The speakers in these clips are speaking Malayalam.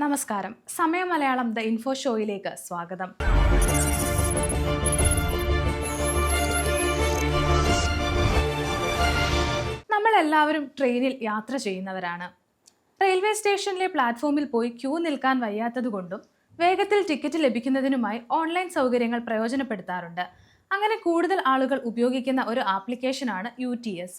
നമസ്കാരം. സമയ മലയാളം ദ ഇൻഫോ ഷോയിലേക്ക് സ്വാഗതം. നമ്മളെല്ലാവരും ട്രെയിനിൽ യാത്ര ചെയ്യുന്നവരാണ്. റെയിൽവേ സ്റ്റേഷനിലെ പ്ലാറ്റ്ഫോമിൽ പോയി ക്യൂ നിൽക്കാൻ വയ്യാത്തതുകൊണ്ടും വേഗത്തിൽ ടിക്കറ്റ് ലഭിക്കുന്നതിനുമായി ഓൺലൈൻ സൗകര്യങ്ങൾ പ്രയോജനപ്പെടുത്താറുണ്ട്. അങ്ങനെ കൂടുതൽ ആളുകൾ ഉപയോഗിക്കുന്ന ഒരു ആപ്ലിക്കേഷനാണ് UTS.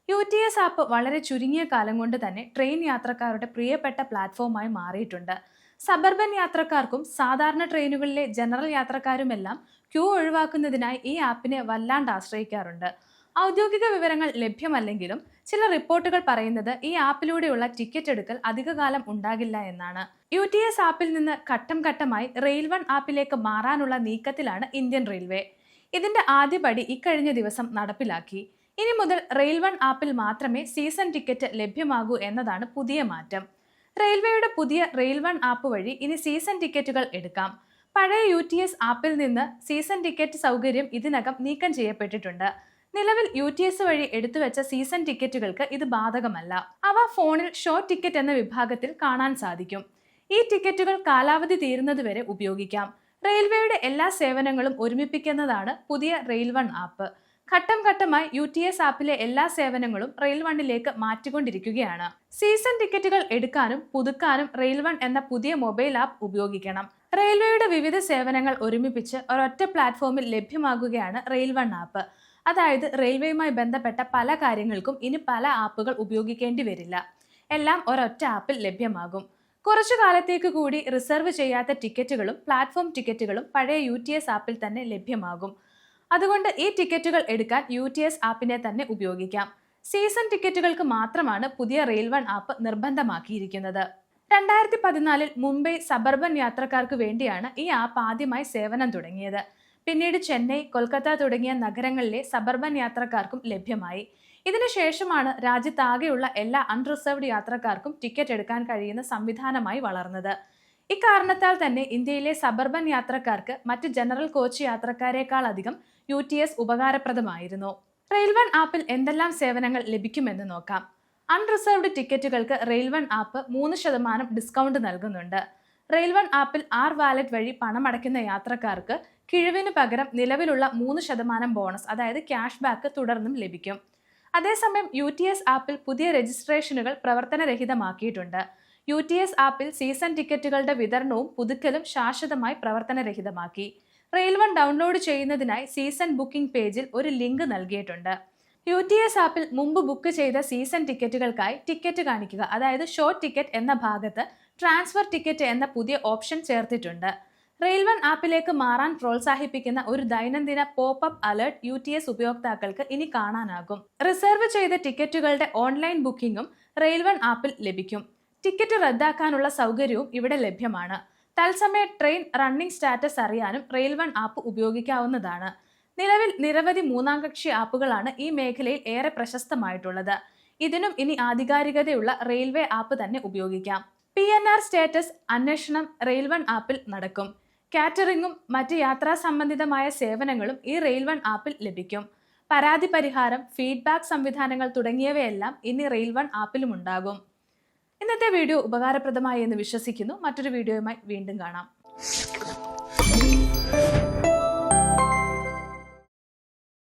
UTS ആപ്പ് വളരെ ചുരുങ്ങിയ കാലം കൊണ്ട് തന്നെ ട്രെയിൻ യാത്രക്കാരുടെ പ്രിയപ്പെട്ട പ്ലാറ്റ്ഫോമായി മാറിയിട്ടുണ്ട്. സബർബൻ യാത്രക്കാർക്കും സാധാരണ ട്രെയിനുകളിലെ ജനറൽ യാത്രക്കാരുമെല്ലാം ക്യൂ ഒഴിവാക്കുന്നതിനായി ഈ ആപ്പിനെ വല്ലാണ്ട് ആശ്രയിക്കാറുണ്ട്. ഔദ്യോഗിക വിവരങ്ങൾ ലഭ്യമല്ലെങ്കിലും ചില റിപ്പോർട്ടുകൾ പറയുന്നത് ഈ ആപ്പിലൂടെയുള്ള ടിക്കറ്റ് എടുക്കൽ അധികകാലം ഉണ്ടാകില്ല എന്നാണ്. UTS ആപ്പിൽ നിന്ന് ഘട്ടം ഘട്ടമായി റെയിൽ1 ആപ്പിലേക്ക് മാറാനുള്ള നീക്കത്തിലാണ് ഇന്ത്യൻ റെയിൽവേ. ഇതിന്റെ ആദ്യപടി ഇക്കഴിഞ്ഞ ദിവസം നടപ്പിലാക്കി. ഇനി മുതൽ റെയിൽ1 ആപ്പിൽ മാത്രമേ സീസൺ ടിക്കറ്റ് ലഭ്യമാകൂ എന്നതാണ് പുതിയ മാറ്റം. റെയിൽവേയുടെ പുതിയ റെയിൽ1 ആപ്പ് വഴി ഇനി സീസൺ ടിക്കറ്റുകൾ എടുക്കാം. പഴയ UTS ആപ്പിൽ നിന്ന് സീസൺ ടിക്കറ്റ് സൗകര്യം ഇതിനകം നീക്കം ചെയ്യപ്പെട്ടിട്ടുണ്ട്. നിലവിൽ UTS വഴി എടുത്തുവെച്ച സീസൺ ടിക്കറ്റുകൾക്ക് ഇത് ബാധകമല്ല. അവ ഫോണിൽ ഷോർട്ട് ടിക്കറ്റ് എന്ന വിഭാഗത്തിൽ കാണാൻ സാധിക്കും. ഈ ടിക്കറ്റുകൾ കാലാവധി തീരുന്നതുവരെ ഉപയോഗിക്കാം. റെയിൽവേയുടെ എല്ലാ സേവനങ്ങളും ഒരുമിപ്പിക്കുന്നതാണ് പുതിയ റെയിൽ1 ആപ്പ്. ഘട്ടം ഘട്ടമായി UTS ആപ്പിലെ എല്ലാ സേവനങ്ങളും റെയിൽ1ലേക്ക് മാറ്റിക്കൊണ്ടിരിക്കുകയാണ്. സീസൺ ടിക്കറ്റുകൾ എടുക്കാനും പുതുക്കാനും റെയിൽ1 എന്ന പുതിയ മൊബൈൽ ആപ്പ് ഉപയോഗിക്കണം. റെയിൽവേയുടെ വിവിധ സേവനങ്ങൾ ഒരുമിപ്പിച്ച് ഒരൊറ്റ പ്ലാറ്റ്ഫോമിൽ ലഭ്യമാകുകയാണ് റെയിൽ1 ആപ്പ്. അതായത് റെയിൽവേയുമായി ബന്ധപ്പെട്ട പല കാര്യങ്ങൾക്കും ഇനി പല ആപ്പുകൾ ഉപയോഗിക്കേണ്ടി വരില്ല. എല്ലാം ഒരൊറ്റ ആപ്പിൽ ലഭ്യമാകും. കുറച്ചു കാലത്തേക്ക് കൂടി റിസർവ് ചെയ്യാത്ത ടിക്കറ്റുകളും പ്ലാറ്റ്ഫോം ടിക്കറ്റുകളും പഴയ UTS ആപ്പിൽ തന്നെ ലഭ്യമാകും. അതുകൊണ്ട് ഈ ടിക്കറ്റുകൾ എടുക്കാൻ UTS ആപ്പിനെ തന്നെ ഉപയോഗിക്കാം. സീസൺ ടിക്കറ്റുകൾക്ക് മാത്രമാണ് പുതിയ റെയിൽ1 ആപ്പ് നിർബന്ധമാക്കിയിരിക്കുന്നത്. 2014 മുംബൈ സബർബൻ യാത്രക്കാർക്ക് വേണ്ടിയാണ് ഈ ആപ്പ് ആദ്യമായി സേവനം തുടങ്ങിയത്. പിന്നീട് ചെന്നൈ, കൊൽക്കത്ത തുടങ്ങിയ നഗരങ്ങളിലെ സബർബൻ യാത്രക്കാർക്കും ലഭ്യമായി. ഇതിനുശേഷമാണ് രാജ്യത്താകെയുള്ള എല്ലാ അൺറിസർവ്ഡ് യാത്രക്കാർക്കും ടിക്കറ്റ് എടുക്കാൻ കഴിയുന്ന സംവിധാനമായി വളർന്നത്. ഇക്കാരണത്താൽ തന്നെ ഇന്ത്യയിലെ സബർബൻ യാത്രക്കാർക്ക് മറ്റ് ജനറൽ കോച്ച് യാത്രക്കാരെക്കാൾ അധികം UTS ഉപകാരപ്രദമായിരുന്നു. റെയിൽ1 ആപ്പിൽ എന്തെല്ലാം സേവനങ്ങൾ ലഭിക്കുമെന്ന് നോക്കാം. അൺറിസർവ്ഡ് ടിക്കറ്റുകൾക്ക് റെയിൽ1 ആപ്പ് 3% ഡിസ്കൗണ്ട് നൽകുന്നുണ്ട്. റെയിൽ1 ആപ്പിൽ വാലറ്റ് വഴി പണമടയ്ക്കുന്ന യാത്രക്കാർക്ക് കിഴിവിന് പകരം നിലവിലുള്ള 3% ബോണസ്, അതായത് ക്യാഷ് ബാക്ക് തുടർന്നും ലഭിക്കും. അതേസമയം UTS ആപ്പിൽ പുതിയ രജിസ്ട്രേഷനുകൾ പ്രവർത്തനരഹിതമാക്കിയിട്ടുണ്ട്. UTS ആപ്പിൽ സീസൺ ടിക്കറ്റുകളുടെ വിതരണവും പുതുക്കലും ശാശ്വതമായി പ്രവർത്തനരഹിതമാക്കി. റെയിൽ1 ഡൗൺലോഡ് ചെയ്യുന്നതിനായി സീസൺ ബുക്കിംഗ് പേജിൽ ഒരു ലിങ്ക് നൽകിയിട്ടുണ്ട്. UTS ആപ്പിൽ മുമ്പ് ബുക്ക് ചെയ്ത സീസൺ ടിക്കറ്റുകൾക്കായി ടിക്കറ്റ് കാണിക്കുക, അതായത് ഷോർട്ട് ടിക്കറ്റ് എന്ന ഭാഗത്ത് ട്രാൻസ്ഫർ ടിക്കറ്റ് എന്ന പുതിയ ഓപ്ഷൻ ചേർത്തിട്ടുണ്ട്. റെയിൽ1 ആപ്പിലേക്ക് മാറാൻ പ്രോത്സാഹിപ്പിക്കുന്ന ഒരു ദൈനംദിന പോപ്പ് അലേർട്ട് UTS ഉപയോക്താക്കൾക്ക് ഇനി കാണാനാകും. റിസർവ് ചെയ്ത ടിക്കറ്റുകളുടെ ഓൺലൈൻ ബുക്കിംഗും റെയിൽ1 ആപ്പിൽ ലഭിക്കും. ടിക്കറ്റ് റദ്ദാക്കാനുള്ള സൗകര്യവും ഇവിടെ ലഭ്യമാണ്. തത്സമയ ട്രെയിൻ റണ്ണിംഗ് സ്റ്റാറ്റസ് അറിയാനും റെയിൽ1 ആപ്പ് ഉപയോഗിക്കാവുന്നതാണ്. നിലവിൽ നിരവധി മൂന്നാം കക്ഷി ആപ്പുകളാണ് ഈ മേഖലയിൽ ഏറെ പ്രശസ്തമായിട്ടുള്ളത്. ഇതിനും ഇനി ആധികാരികതയുള്ള റെയിൽവേ ആപ്പ് തന്നെ ഉപയോഗിക്കാം. PNR സ്റ്റാറ്റസ് അന്വേഷണം റെയിൽ1 ആപ്പിൽ നടക്കും. കാറ്ററിംഗും മറ്റ് യാത്രാ സംബന്ധിതമായ സേവനങ്ങളും ഈ റെയിൽ1 ആപ്പിൽ ലഭിക്കും. പരാതി പരിഹാരം, ഫീഡ്ബാക്ക് സംവിധാനങ്ങൾ തുടങ്ങിയവയെല്ലാം ഇനി റെയിൽ1 ആപ്പിലും ഉണ്ടാകും. ഇന്നത്തെ വീഡിയോ ഉപകാരപ്രദമായി എന്ന് വിശ്വസിക്കുന്നു. മറ്റൊരു വീഡിയോയുമായി വീണ്ടും കാണാം.